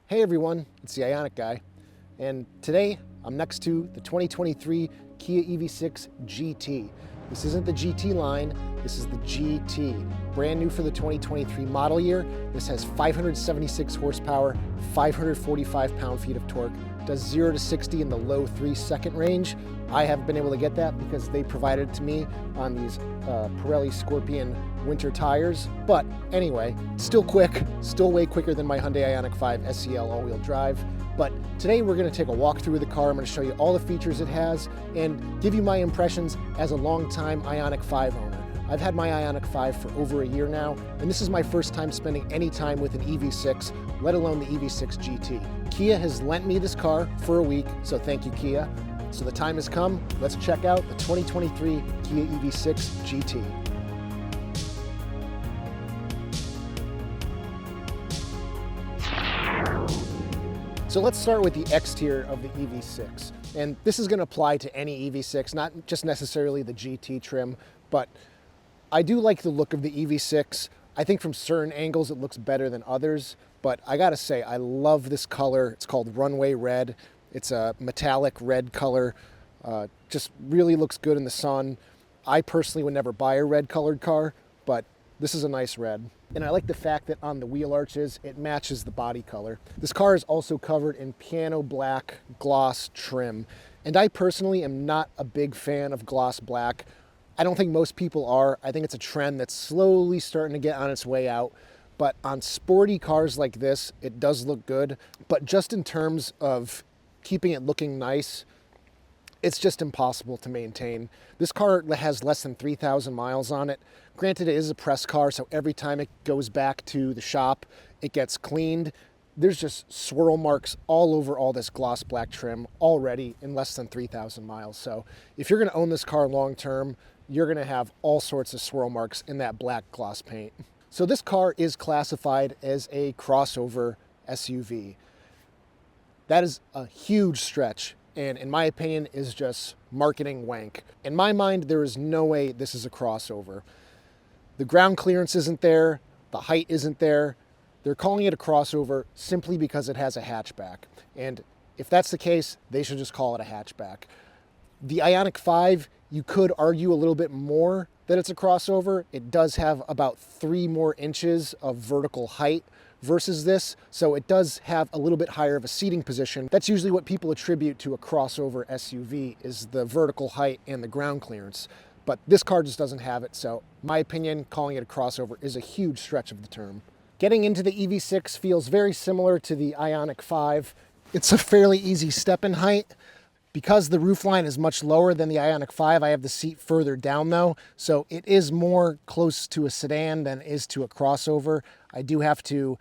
Hey everyone, it's the Ioniq Guy, and today I'm next to the 2023 Kia EV6 GT. This isn't the GT line, this is the GT. Brand new for the 2023 model year. This has 576 horsepower, 545 pound-feet of torque, does 0 to 60 in the low 3-second range. I haven't been able to get that because they provided it to me on these Pirelli Scorpion winter tires. But anyway, still quick, still way quicker than my Hyundai Ioniq 5 SEL all-wheel drive. But today we're going to take a walk through the car. I'm going to show you all the features it has and give you my impressions as a longtime Ioniq 5 owner. I've had my Ioniq 5 for over a year now, and this is my first time spending any time with an EV6, let alone the EV6 GT. Kia has lent me this car for a week, so thank you, Kia. So the time has come, let's check out the 2023 Kia EV6 GT. So let's start with the exterior of the EV6. And this is going to apply to any EV6, not just necessarily the GT trim, but I do like the look of the EV6. I think from certain angles it looks better than others, but I gotta say, I love this color. It's called Runway Red. It's a metallic red color. Just really looks good in the sun. I personally would never buy a red colored car, but this is a nice red. And I like the fact that on the wheel arches, it matches the body color. This car is also covered in piano black gloss trim. And I personally am not a big fan of gloss black. I don't think most people are. I think it's a trend that's slowly starting to get on its way out. But on sporty cars like this, it does look good. But just in terms of keeping it looking nice, it's just impossible to maintain. This car has less than 3,000 miles on it. Granted, it is a press car, so every time it goes back to the shop, it gets cleaned. There's just swirl marks all over all this gloss black trim already in less than 3,000 miles. So if you're gonna own this car long term, you're gonna have all sorts of swirl marks in that black gloss paint. So this car is classified as a crossover SUV. That is a huge stretch, and in my opinion is just marketing wank. In my mind, there is no way this is a crossover. The ground clearance isn't there, the height isn't there. They're calling it a crossover simply because it has a hatchback. And if that's the case, they should just call it a hatchback. The Ioniq 5, you could argue a little bit more that it's a crossover. It does have about 3 more inches of vertical height versus this, so it does have a little bit higher of a seating position. That's usually what people attribute to a crossover SUV, is the vertical height and the ground clearance. But this car just doesn't have it, so in my opinion, calling it a crossover is a huge stretch of the term. Getting into the EV6 feels very similar to the Ioniq 5. It's a fairly easy step in height. Because the roofline is much lower than the Ioniq 5, I have the seat further down though, so it is more close to a sedan than it is to a crossover. I do have to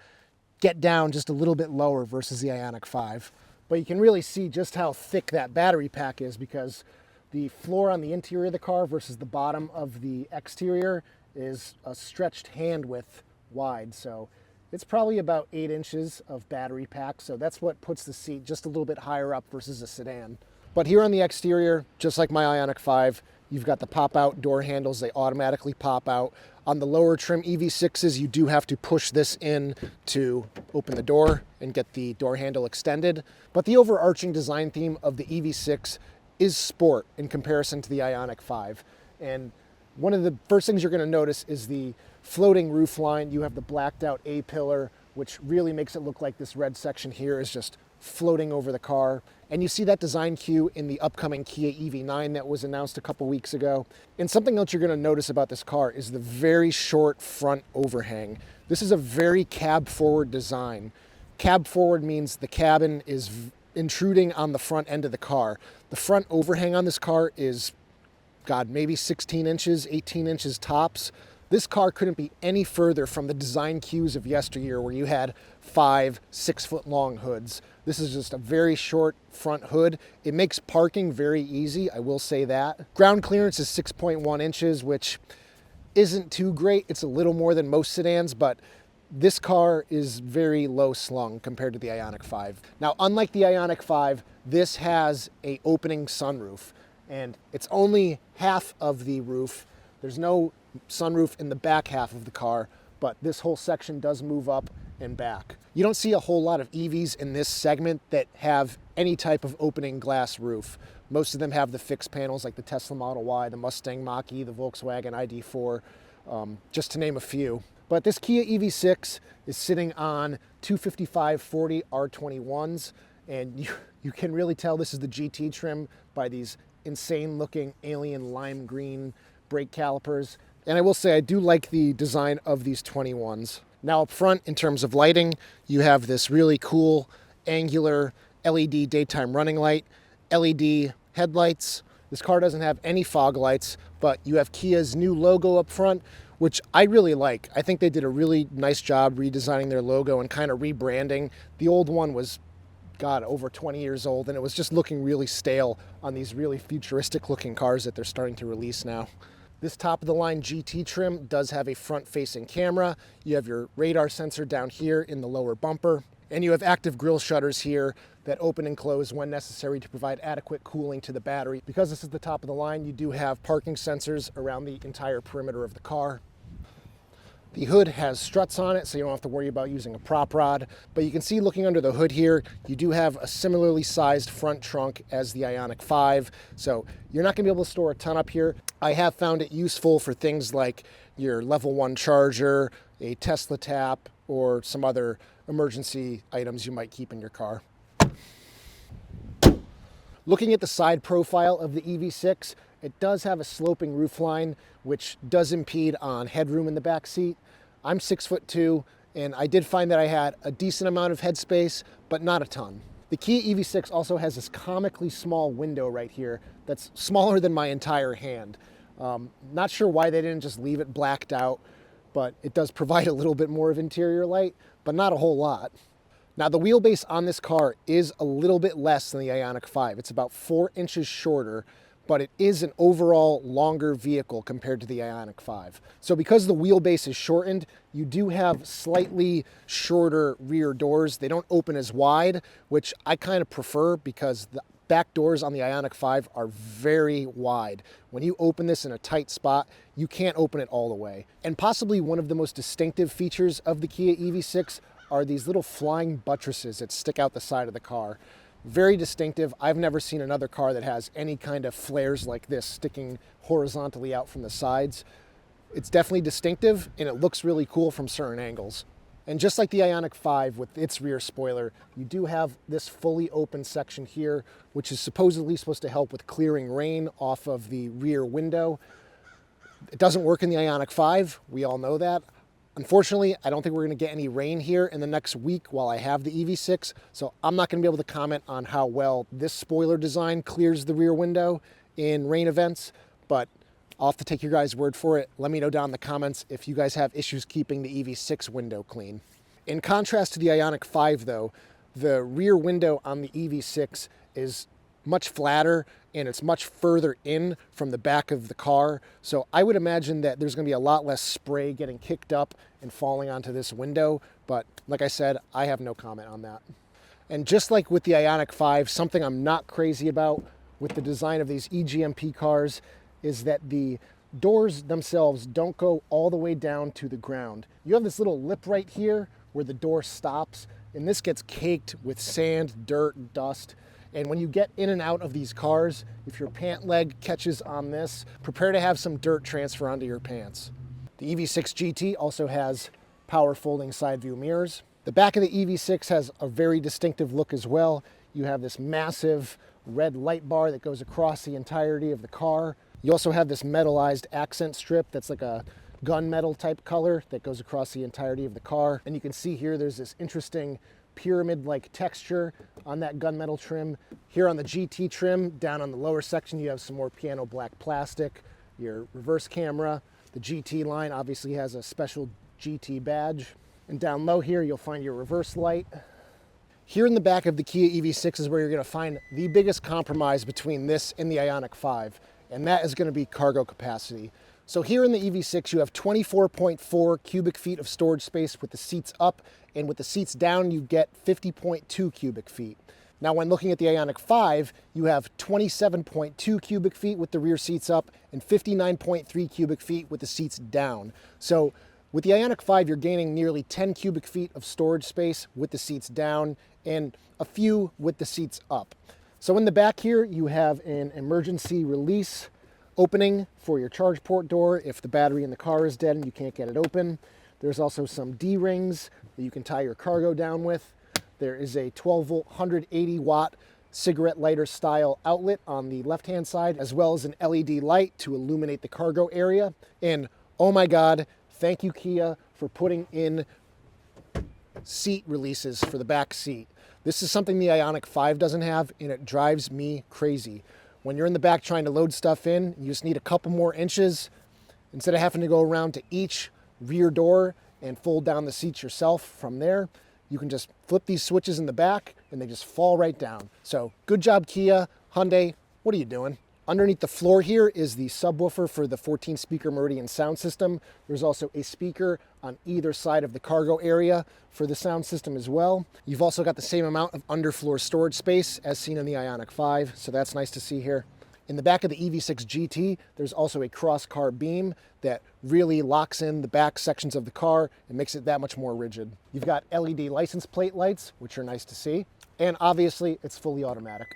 get down just a little bit lower versus the Ioniq 5. But you can really see just how thick that battery pack is, because the floor on the interior of the car versus the bottom of the exterior is a stretched hand width wide. So it's probably about 8 inches of battery pack. So that's what puts the seat just a little bit higher up versus a sedan. But here on the exterior, just like my Ioniq 5, you've got the pop-out door handles. They automatically pop out. On the lower trim EV6s, you do have to push this in to open the door and get the door handle extended. But the overarching design theme of the EV6 is sport in comparison to the Ioniq 5. And one of the first things you're going to notice is the floating roofline. You have the blacked out A-pillar, which really makes it look like this red section here is just floating over the car. And you see that design cue in the upcoming Kia EV9 that was announced a couple weeks ago. And something else you're going to notice about this car is the very short front overhang. This is a very cab forward design. Cab forward means the cabin is intruding on the front end of the car. The front overhang on this car is, God, maybe 16 inches, 18 inches tops. This car couldn't be any further from the design cues of yesteryear, where you had 5-6 foot long hoods. This is just a very short front hood. It makes parking very easy, I will say that. Ground clearance is 6.1 inches, which isn't too great. It's a little more than most sedans, but this car is very low slung compared to the Ioniq 5. Now, unlike the Ioniq 5, this has an opening sunroof, and it's only half of the roof. There's no sunroof in the back half of the car, but this whole section does move up and back. You don't see a whole lot of EVs in this segment that have any type of opening glass roof. Most of them have the fixed panels like the Tesla Model Y, the Mustang Mach-E, the Volkswagen ID4, just to name a few. But this Kia EV6 is sitting on 255/40 R21s, and you can really tell this is the GT trim by these insane looking alien lime green brake calipers. And I will say I do like the design of these 21s. Now up front, in terms of lighting, you have this really cool angular LED daytime running light, LED headlights. This car doesn't have any fog lights, but you have Kia's new logo up front, which I really like. I think they did a really nice job redesigning their logo and kind of rebranding. The old one was, God, over 20 years old, and it was just looking really stale on these really futuristic looking cars that they're starting to release now. This top of the line GT trim does have a front facing camera. You have your radar sensor down here in the lower bumper, and you have active grille shutters here that open and close when necessary to provide adequate cooling to the battery. Because this is the top of the line, you do have parking sensors around the entire perimeter of the car. The hood has struts on it, so you don't have to worry about using a prop rod. But you can see looking under the hood here, you do have a similarly sized front trunk as the Ioniq 5. So you're not gonna be able to store a ton up here. I have found it useful for things like your level 1 charger, a Tesla tap, or some other emergency items you might keep in your car. Looking at the side profile of the EV6, it does have a sloping roofline, which does impede on headroom in the back seat. I'm 6'2", and I did find that I had a decent amount of headspace, but not a ton. The Kia EV6 also has this comically small window right here that's smaller than my entire hand. Not sure why they didn't just leave it blacked out, but it does provide a little bit more of interior light, but not a whole lot. Now the wheelbase on this car is a little bit less than the Ioniq 5. It's about 4 inches shorter, but it is an overall longer vehicle compared to the Ioniq 5. So because the wheelbase is shortened, you do have slightly shorter rear doors. They don't open as wide, which I kind of prefer because the back doors on the Ioniq 5 are very wide. When you open this in a tight spot, you can't open it all the way. And possibly one of the most distinctive features of the Kia EV6 are these little flying buttresses that stick out the side of the car. Very distinctive. I've never seen another car that has any kind of flares like this sticking horizontally out from the sides. It's definitely distinctive, and it looks really cool from certain angles. And just like the Ioniq 5 with its rear spoiler, you do have this fully open section here, which is supposedly supposed to help with clearing rain off of the rear window. It doesn't work in the Ioniq 5, we all know that. Unfortunately, I don't think we're going to get any rain here in the next week while I have the EV6, so I'm not going to be able to comment on how well this spoiler design clears the rear window in rain events, but I'll have to take your guys' word for it. Let me know down in the comments if you guys have issues keeping the EV6 window clean. In contrast to the Ioniq 5 though, the rear window on the EV6 is much flatter and it's much further in from the back of the car. So I would imagine that there's gonna be a lot less spray getting kicked up and falling onto this window. But like I said, I have no comment on that. And just like with the Ioniq 5, something I'm not crazy about with the design of these EGMP cars is that the doors themselves don't go all the way down to the ground. You have this little lip right here where the door stops, and this gets caked with sand, dirt, dust. And when you get in and out of these cars, if your pant leg catches on this, prepare to have some dirt transfer onto your pants. The EV6 GT also has power folding side view mirrors. The back of the EV6 has a very distinctive look as well. You have this massive red light bar that goes across the entirety of the car. You also have this metallized accent strip that's like a gunmetal type color that goes across the entirety of the car. And you can see here there's this interesting pyramid-like texture on that gunmetal trim. Here on the GT trim, down on the lower section, you have some more piano black plastic, your reverse camera. The GT line obviously has a special GT badge. And down low here, you'll find your reverse light. Here in the back of the Kia EV6 is where you're gonna find the biggest compromise between this and the Ioniq 5, and that is gonna be cargo capacity. So here in the EV6, you have 24.4 cubic feet of storage space with the seats up, and with the seats down, you get 50.2 cubic feet. Now, when looking at the Ioniq 5, you have 27.2 cubic feet with the rear seats up and 59.3 cubic feet with the seats down. So With the Ioniq 5, you're gaining nearly 10 cubic feet of storage space with the seats down and a few with the seats up. So in the back here, you have an emergency release opening for your charge port door if the battery in the car is dead and you can't get it open. There's also some D-rings that you can tie your cargo down with. There is a 12-volt, 180-watt cigarette lighter style outlet on the left-hand side, as well as an LED light to illuminate the cargo area. And oh my God, thank you, Kia, for putting in seat releases for the back seat. This is something the Ioniq 5 doesn't have, and it drives me crazy. When you're in the back trying to load stuff in, you just need a couple more inches. Instead of having to go around to each rear door and fold down the seats yourself from there, you can just flip these switches in the back and they just fall right down. So good job, Kia. Hyundai, what are you doing? Underneath the floor here is the subwoofer for the 14-speaker Meridian sound system. There's also a speaker on either side of the cargo area for the sound system as well. You've also got the same amount of underfloor storage space as seen in the Ioniq 5, so that's nice to see here. In the back of the EV6 GT, there's also a cross-car beam that really locks in the back sections of the car and makes it that much more rigid. You've got LED license plate lights, which are nice to see, and obviously it's fully automatic.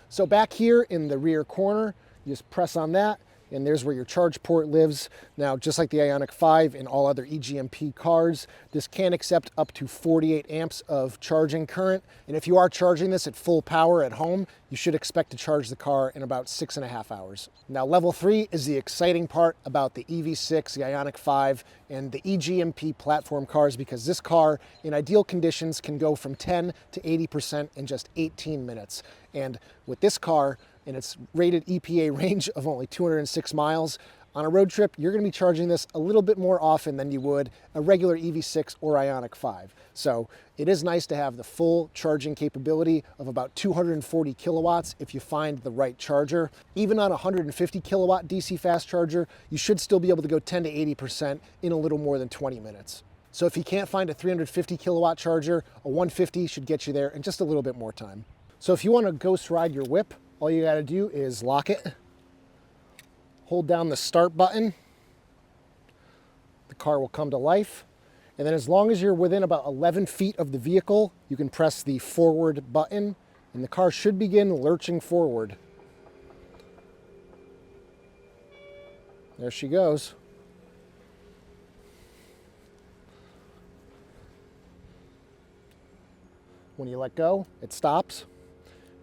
So back here in the rear corner, you just press on that, and there's where your charge port lives. Now, just like the Ioniq 5 and all other eGMP cars, this can accept up to 48 amps of charging current. And if you are charging this at full power at home, you should expect to charge the car in about 6.5 hours. Now, level 3 is the exciting part about the EV6, the Ioniq 5, and the eGMP platform cars, because this car, in ideal conditions, can go from 10 to 80% in just 18 minutes. And with this car, and its rated EPA range of only 206 miles, on a road trip, you're going to be charging this a little bit more often than you would a regular EV6 or Ioniq 5. So it is nice to have the full charging capability of about 240 kilowatts if you find the right charger. Even on a 150 kilowatt DC fast charger, you should still be able to go 10 to 80% in a little more than 20 minutes. So if you can't find a 350 kilowatt charger, a 150 should get you there in just a little bit more time. So if you want to ghost ride your whip, all you got to do is lock it, hold down the start button, the car will come to life, and then as long as you're within about 11 feet of the vehicle, you can press the forward button, and the car should begin lurching forward. There she goes. When you let go, it stops,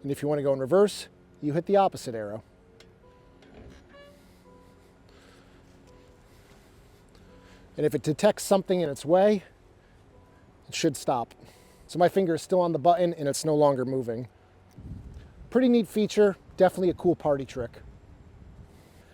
and if you want to go in reverse, you hit the opposite arrow. And if it detects something in its way, it should stop. So my finger is still on the button and it's no longer moving. Pretty neat feature, definitely a cool party trick.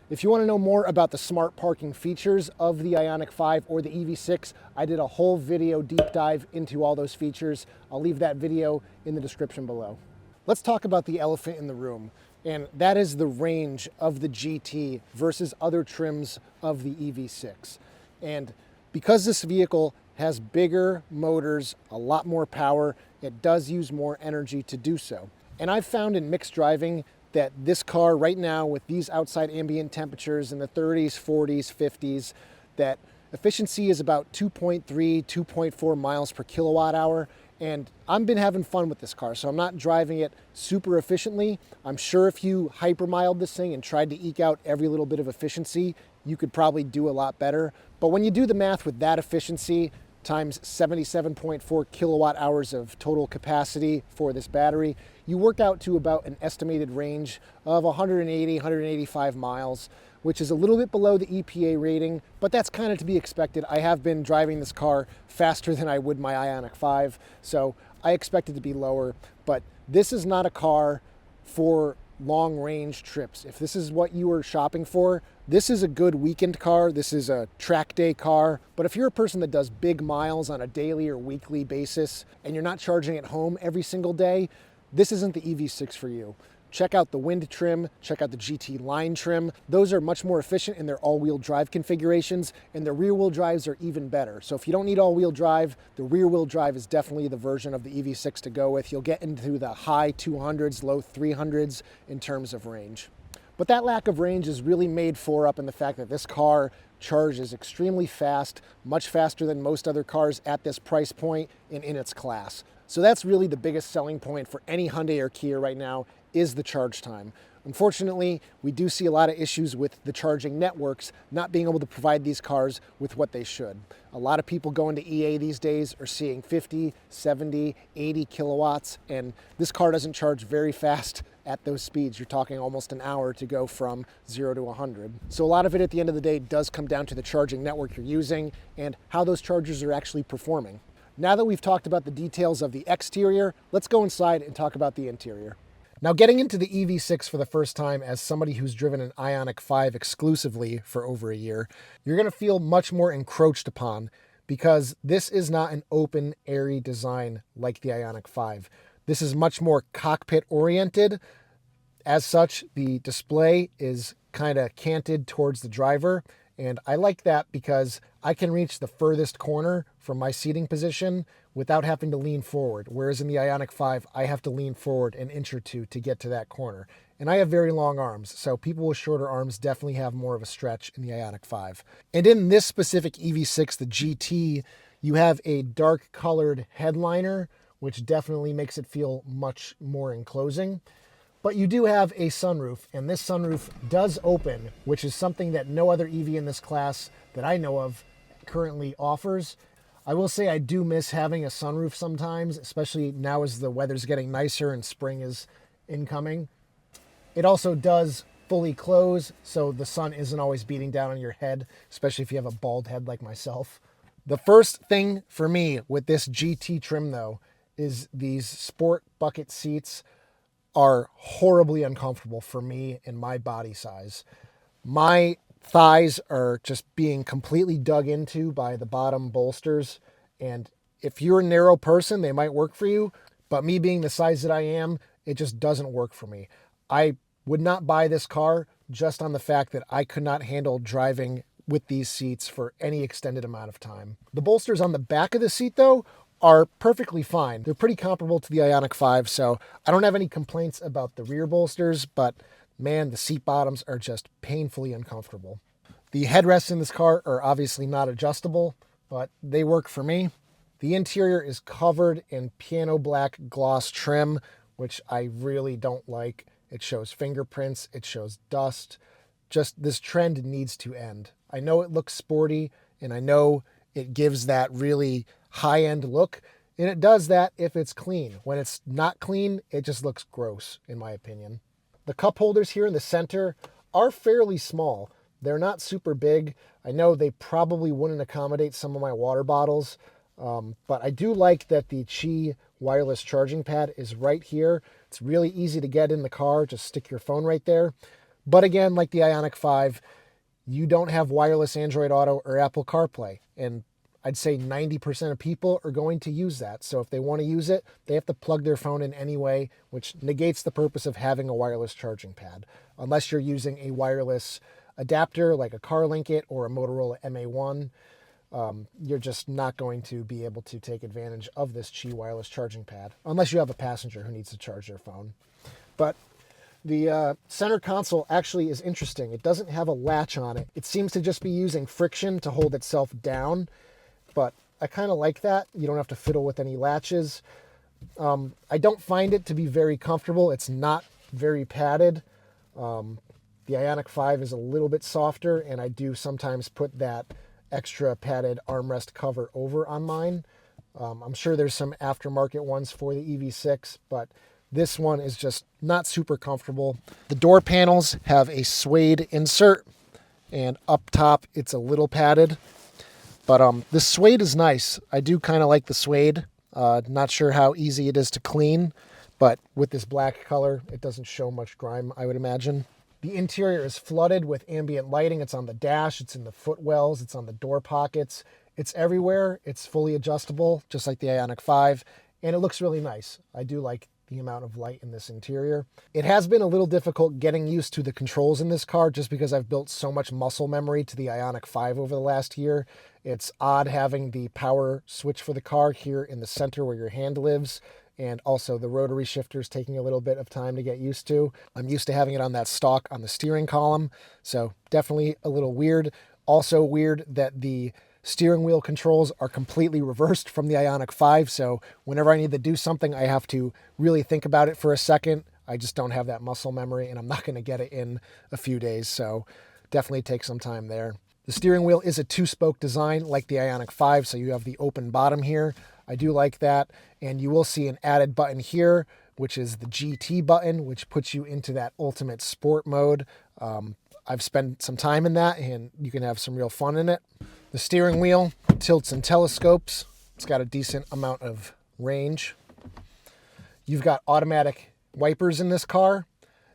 If you want to know more about the smart parking features of the Ioniq 5 or the EV6, I did a whole video deep dive into all those features. I'll leave that video in the description below. Let's talk about the elephant in the room, and that is the range of the GT versus other trims of the EV6. And because this vehicle has bigger motors, a lot more power, it does use more energy to do so. And I've found in mixed driving that this car right now, with these outside ambient temperatures in the 30s, 40s, 50s, that efficiency is about 2.3, 2.4 miles per kilowatt hour. And I've been having fun with this car, so I'm not driving it super efficiently. I'm sure if you hypermiled this thing and tried to eke out every little bit of efficiency, you could probably do a lot better. But when you do the math with that efficiency times 77.4 kilowatt hours of total capacity for this battery, you work out to about an estimated range of 180, 185 miles, which is a little bit below the EPA rating, but that's kind of to be expected. I have been driving this car faster than I would my Ioniq 5, so I expect it to be lower, but this is not a car for long range trips. If this is what you are shopping for, this is a good weekend car. This is a track day car. But if you're a person that does big miles on a daily or weekly basis and you're not charging at home every single day, this isn't the EV6 for you. Check out the Wind trim, check out the GT Line trim. Those are much more efficient in their all-wheel drive configurations, and the rear-wheel drives are even better. So if you don't need all-wheel drive, the rear-wheel drive is definitely the version of the EV6 to go with. You'll get into the high 200s, low 300s in terms of range. But that lack of range is really made for up in the fact that this car charges extremely fast, much faster than most other cars at this price point and in its class. So that's really the biggest selling point for any Hyundai or Kia right now, is the charge time. Unfortunately, we do see a lot of issues with the charging networks not being able to provide these cars with what they should. A lot of people going to EA these days are seeing 50, 70, 80 kilowatts, and this car doesn't charge very fast at those speeds. You're talking almost an hour to go from 0 to 100. So a lot of it at the end of the day does come down to the charging network you're using and how those chargers are actually performing. Now that we've talked about the details of the exterior, let's go inside and talk about the interior. Now, getting into the EV6 for the first time as somebody who's driven an Ioniq 5 exclusively for over a year, you're going to feel much more encroached upon because this is not an open, airy design like the Ioniq 5. This is much more cockpit oriented. As such, the display is kind of canted towards the driver, and I like that because I can reach the furthest corner from my seating position without having to lean forward, whereas in the Ioniq 5, I have to lean forward an inch or two to get to that corner. And I have very long arms, so people with shorter arms definitely have more of a stretch in the Ioniq 5. And in this specific EV6, the GT, you have a dark colored headliner, which definitely makes it feel much more enclosing. But you do have a sunroof, and this sunroof does open, which is something that no other EV in this class that I know of currently offers. I will say I do miss having a sunroof sometimes, especially now as the weather's getting nicer and spring is incoming. It also does fully close, so the sun isn't always beating down on your head, especially if you have a bald head like myself. The first thing for me with this GT trim, though, is these sport bucket seats are horribly uncomfortable for me and my body size. My thighs are just being completely dug into by the bottom bolsters, and if you're a narrow person, they might work for you, but me being the size that I am, it just doesn't work for me. I would not buy this car just on the fact that I could not handle driving with these seats for any extended amount of time. The bolsters on the back of the seat, though, are perfectly fine. They're pretty comparable to the Ioniq 5, so I don't have any complaints about the rear bolsters, but man, the seat bottoms are just painfully uncomfortable. The headrests in this car are obviously not adjustable, but they work for me. The interior is covered in piano black gloss trim, which I really don't like. It shows fingerprints, it shows dust. Just this trend needs to end. I know it looks sporty, and I know it gives that really high-end look, and it does that if it's clean. When it's not clean, it just looks gross, in my opinion. The cup holders here in the center are fairly small. They're not super big. I know they probably wouldn't accommodate some of my water bottles, but I do like that the Qi wireless charging pad is right here. It's really easy to get in the car. Just stick your phone right there. But again, like the Ioniq 5, you don't have wireless Android Auto or Apple CarPlay, and I'd say 90% of people are going to use that. So if they want to use it, they have to plug their phone in anyway, which negates the purpose of having a wireless charging pad. Unless you're using a wireless adapter like a CarLink or a Motorola MA1, you're just not going to be able to take advantage of this Qi wireless charging pad, unless you have a passenger who needs to charge their phone. But the center console actually is interesting. It doesn't have a latch on it. It seems to just be using friction to hold itself down, but I kind of like that. You don't have to fiddle with any latches. I don't find it to be very comfortable. It's not very padded. The Ioniq 5 is a little bit softer, and I do sometimes put that extra padded armrest cover over on mine. I'm sure there's some aftermarket ones for the EV6, but this one is just not super comfortable. The door panels have a suede insert, and up top it's a little padded. But the suede is nice. I do kind of like the suede. Not sure how easy it is to clean, but with this black color, it doesn't show much grime, I would imagine. The interior is flooded with ambient lighting. It's on the dash, it's in the footwells, it's on the door pockets. It's everywhere. It's fully adjustable, just like the Ioniq 5, and it looks really nice. I do like the amount of light in this interior. It has been a little difficult getting used to the controls in this car just because I've built so much muscle memory to the Ioniq 5 over the last year. It's odd having the power switch for the car here in the center where your hand lives. and also the rotary shifters taking a little bit of time to get used to. I'm used to having it on that stalk on the steering column, so definitely a little weird. Also weird that the steering wheel controls are completely reversed from the Ioniq 5, so whenever I need to do something, I have to really think about it for a second. I just don't have that muscle memory, and I'm not going to get it in a few days, so definitely take some time there. The steering wheel is a two-spoke design like the Ioniq 5, so you have the open bottom here. I do like that, and you will see an added button here, which is the GT button, which puts you into that ultimate sport mode. I've spent some time in that, and you can have some real fun in it. The steering wheel tilts and telescopes. It's got a decent amount of range. You've got automatic wipers in this car.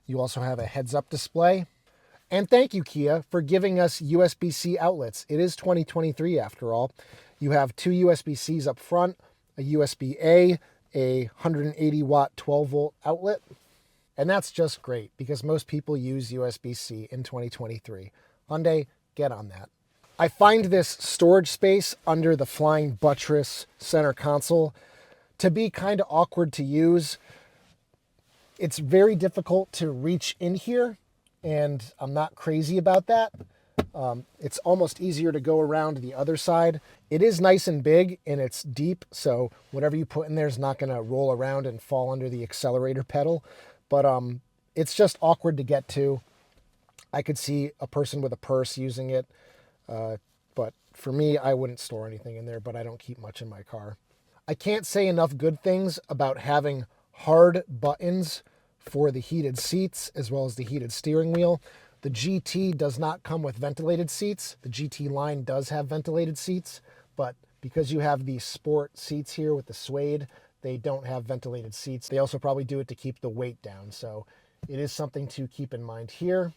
You also have a heads-up display. And thank you, Kia, for giving us USB-C outlets. It is 2023 after all. You have two USB-Cs up front, a USB-A, a 180-watt 12-volt outlet. And that's just great because most people use USB-C in 2023. Hyundai, get on that. I find this storage space under the flying buttress center console to be kind of awkward to use. It's very difficult to reach in here, and I'm not crazy about that. It's almost easier to go around the other side. It is nice and big, and it's deep, so whatever you put in there is not going to roll around and fall under the accelerator pedal. But it's just awkward to get to. I could see a person with a purse using it. But for me, I wouldn't store anything in there, but I don't keep much in my car. I can't say enough good things about having hard buttons for the heated seats as well as the heated steering wheel. The GT does not come with ventilated seats. The GT line does have ventilated seats, but because you have these sport seats here with the suede, they don't have ventilated seats. They also probably do it to keep the weight down, so it is something to keep in mind here.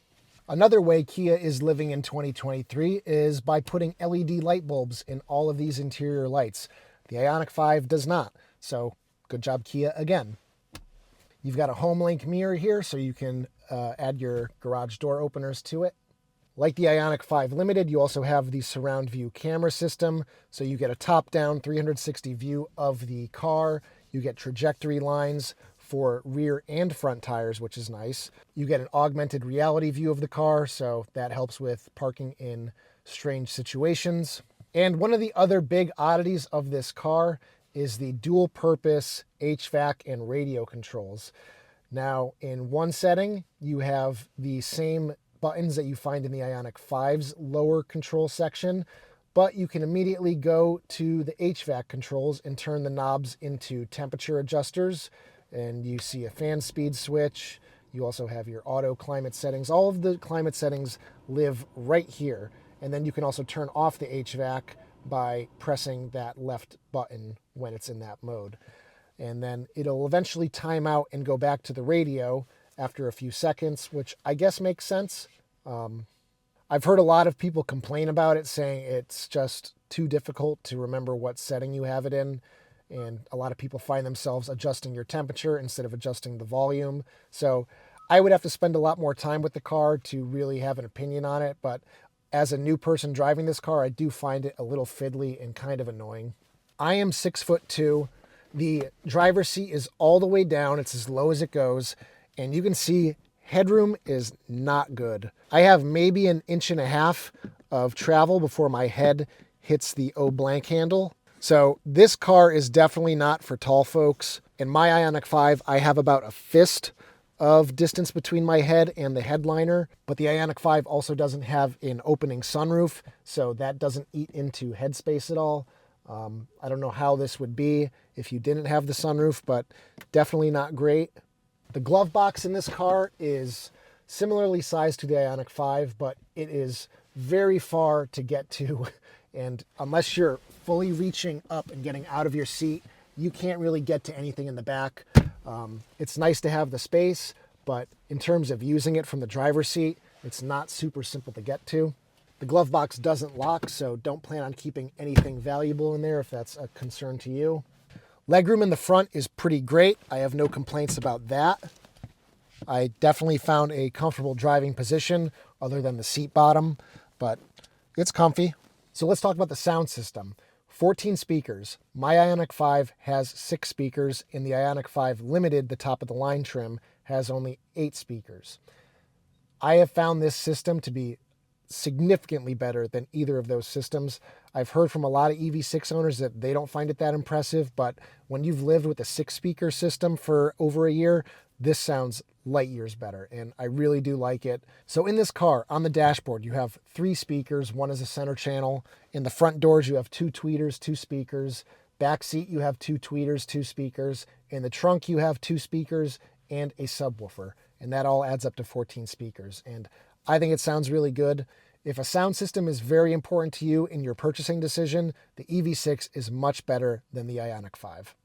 Another way Kia is living in 2023 is by putting LED light bulbs in all of these interior lights. The Ioniq 5 does not, so good job, Kia, again. You've got a HomeLink mirror here, so you can add your garage door openers to it. Like the Ioniq 5 Limited, you also have the surround view camera system, so you get a top-down 360 view of the car. You get trajectory lines for rear and front tires, which is nice. You get an augmented reality view of the car, so that helps with parking in strange situations. And one of the other big oddities of this car is the dual purpose HVAC and radio controls. Now, in one setting, you have the same buttons that you find in the Ioniq 5's lower control section, but you can immediately go to the HVAC controls and turn the knobs into temperature adjusters. And you see a fan speed switch. You also have your auto climate settings. All of the climate settings live right here. And then you can also turn off the HVAC by pressing that left button when it's in that mode. And then it'll eventually time out and go back to the radio after a few seconds, which I guess makes sense. I've heard a lot of people complain about it, saying it's just too difficult to remember what setting you have it in. And a lot of people find themselves adjusting your temperature instead of adjusting the volume. So I would have to spend a lot more time with the car to really have an opinion on it. But as a new person driving this car, I do find it a little fiddly and kind of annoying. I am 6'2". The driver's seat is all the way down. It's as low as it goes. And you can see headroom is not good. I have maybe an inch and a half of travel before my head hits the O-blank handle. So this car is definitely not for tall folks. In my Ioniq 5, I have about a fist of distance between my head and the headliner, but the Ioniq 5 also doesn't have an opening sunroof, so that doesn't eat into headspace at all. I don't know how this would be if you didn't have the sunroof, but definitely not great. The glove box in this car is similarly sized to the Ioniq 5, but it is very far to get to. And unless you're fully reaching up and getting out of your seat, you can't really get to anything in the back. It's nice to have the space, but in terms of using it from the driver's seat, it's not super simple to get to. The glove box doesn't lock, so don't plan on keeping anything valuable in there if that's a concern to you. Legroom in the front is pretty great. I have no complaints about that. I definitely found a comfortable driving position other than the seat bottom, but it's comfy. So let's talk about the sound system. 14 speakers. My Ioniq 5 has 6 speakers, and the Ioniq 5 Limited, the top of the line trim, has only 8 speakers. I have found this system to be significantly better than either of those systems. I've heard from a lot of EV6 owners that they don't find it that impressive, but when you've lived with a 6-speaker system for over a year, this sounds light years better, and I really do like it. So in this car, on the dashboard, you have 3 speakers. One is a center channel. In the front doors, you have 2 tweeters, 2 speakers. Back seat, you have 2 tweeters, 2 speakers. In the trunk, you have 2 speakers and a subwoofer, and that all adds up to 14 speakers. And I think it sounds really good. If a sound system is very important to you in your purchasing decision, the EV6 is much better than the Ioniq 5.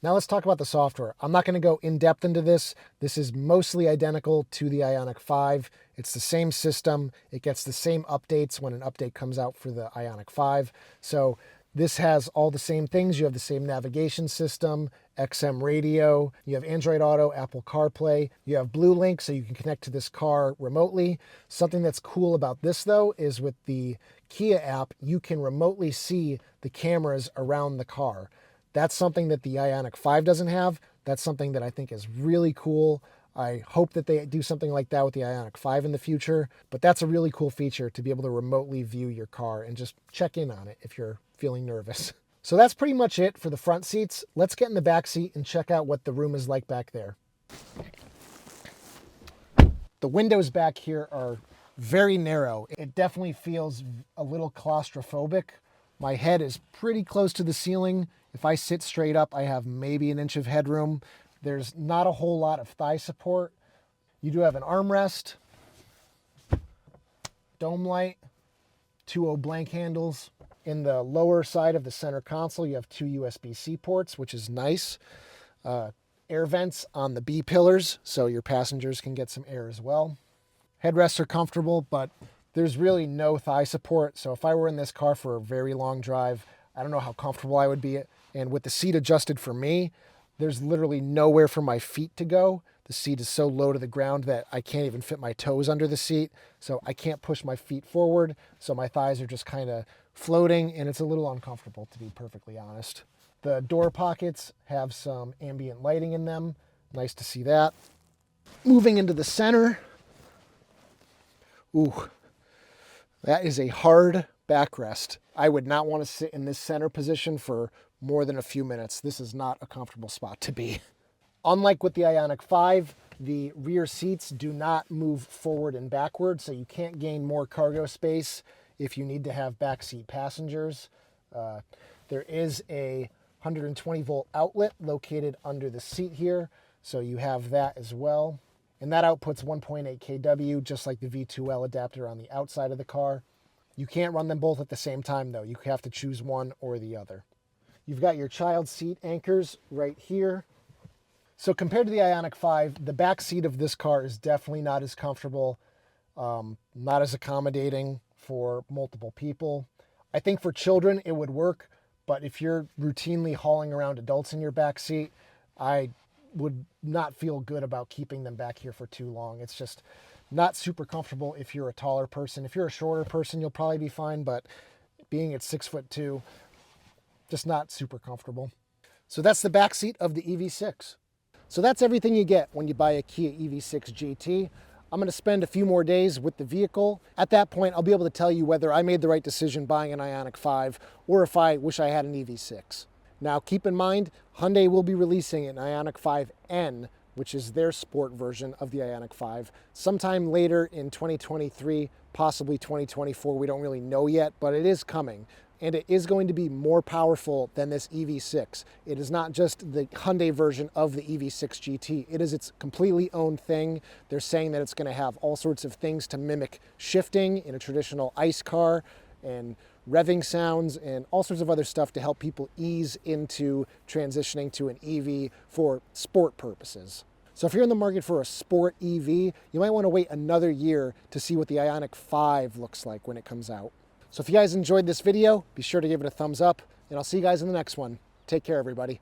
Now let's talk about the software. I'm not going to go in depth into this. This is mostly identical to the Ioniq 5. It's the same system. It gets the same updates when an update comes out for the Ioniq 5. So this has all the same things. You have the same navigation system, XM radio, you have Android Auto, Apple CarPlay, you have BlueLink so you can connect to this car remotely. Something that's cool about this though is with the Kia app, you can remotely see the cameras around the car. That's something that the Ioniq 5 doesn't have. That's something that I think is really cool. I hope that they do something like that with the Ioniq 5 in the future, but that's a really cool feature to be able to remotely view your car and just check in on it if you're feeling nervous. So that's pretty much it for the front seats. Let's get in the back seat and check out what the room is like back there. The windows back here are very narrow. It definitely feels a little claustrophobic. My head is pretty close to the ceiling. If I sit straight up, I have maybe an inch of headroom. There's not a whole lot of thigh support. You do have an armrest, dome light, 2 blank handles. In the lower side of the center console, you have 2 USB-C ports, which is nice. Air vents on the B pillars, so your passengers can get some air as well. Headrests are comfortable, but there's really no thigh support. So if I were in this car for a very long drive, I don't know how comfortable I would be. And with the seat adjusted for me, there's literally nowhere for my feet to go. The seat is so low to the ground that I can't even fit my toes under the seat. So I can't push my feet forward. So my thighs are just kind of floating, and it's a little uncomfortable, to be perfectly honest. The door pockets have some ambient lighting in them. Nice to see that. Moving into the center. Ooh, that is a hard backrest. I would not want to sit in this center position for more than a few minutes. This is not a comfortable spot to be. Unlike with the Ioniq 5, the rear seats do not move forward and backward, so you can't gain more cargo space if you need to have backseat passengers. There is a 120 volt outlet located under the seat here, so you have that as well. And that outputs 1.8 kW, just like the V2L adapter on the outside of the car. You can't run them both at the same time though. You have to choose one or the other. You've got your child seat anchors right here. So compared to the Ioniq 5, the back seat of this car is definitely not as comfortable, not as accommodating for multiple people. I think for children it would work, but if you're routinely hauling around adults in your back seat, I would not feel good about keeping them back here for too long. It's just not super comfortable if you're a taller person. If you're a shorter person, you'll probably be fine, but being at 6'2", just not super comfortable. So that's the back seat of the EV6. So that's everything you get when you buy a Kia EV6 GT. I'm going to spend a few more days with the vehicle. At that point, I'll be able to tell you whether I made the right decision buying an Ioniq 5 or if I wish I had an EV6. Now, keep in mind, Hyundai will be releasing an Ioniq 5N, which is their sport version of the Ioniq 5, sometime later in 2023, possibly 2024. We don't really know yet, but it is coming. And it is going to be more powerful than this EV6. It is not just the Hyundai version of the EV6 GT. It is its completely own thing. They're saying that it's going to have all sorts of things to mimic shifting in a traditional ICE car and revving sounds and all sorts of other stuff to help people ease into transitioning to an EV for sport purposes. So if you're in the market for a sport EV, you might want to wait another year to see what the Ioniq 5 looks like when it comes out. So if you guys enjoyed this video, be sure to give it a thumbs up, and I'll see you guys in the next one. Take care, everybody.